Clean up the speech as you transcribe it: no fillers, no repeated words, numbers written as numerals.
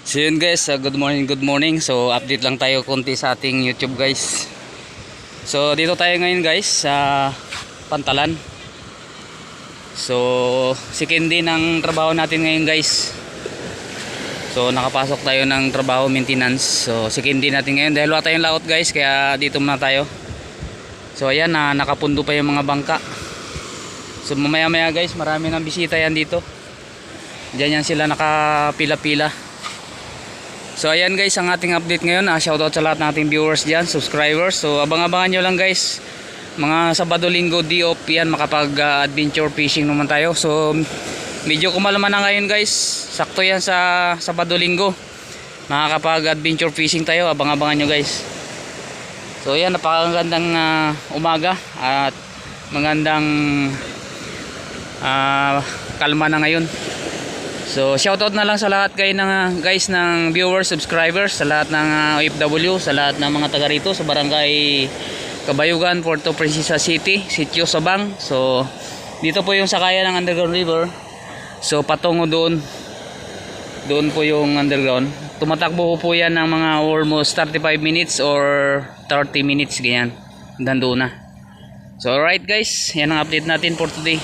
So yun guys, good morning, good morning. So update lang tayo konti sa ating YouTube guys. So dito tayo ngayon guys sa Pantalan. So sikindi ng trabaho natin ngayon guys. So nakapasok tayo ng trabaho maintenance. So sikindi natin ngayon dahil wala tayong laot guys, kaya dito muna tayo. So ayan, nakapundo pa yung mga bangka. So mamaya maya guys, marami ng bisita yan dito. Diyan yan sila nakapila-pila. So ayan guys, ang ating update ngayon. Shoutout sa lahat ng ating viewers dyan, subscribers. So abang-abangan nyo lang guys. Mga Sabado, Linggo, D-off yan, makapag adventure fishing naman tayo. So medyo kumalma na ngayon guys. Sakto yan sa Sabado, Linggo, makakapag adventure fishing tayo. Abang-abangan nyo guys. So ayan, napakagandang umaga at magandang kalma na ngayon. So shoutout na lang sa lahat guys ng viewers, subscribers, sa lahat ng OFW, sa lahat ng mga taga rito sa barangay Kabayugan, Puerto Princesa City, Sitio Sabang. So dito po yung sakayan ng underground river. So patungo doon po yung underground. Tumatakbo po yan ng mga almost 35 minutes or 30 minutes ganyan. Doon na. So alright guys, yan ang update natin for today.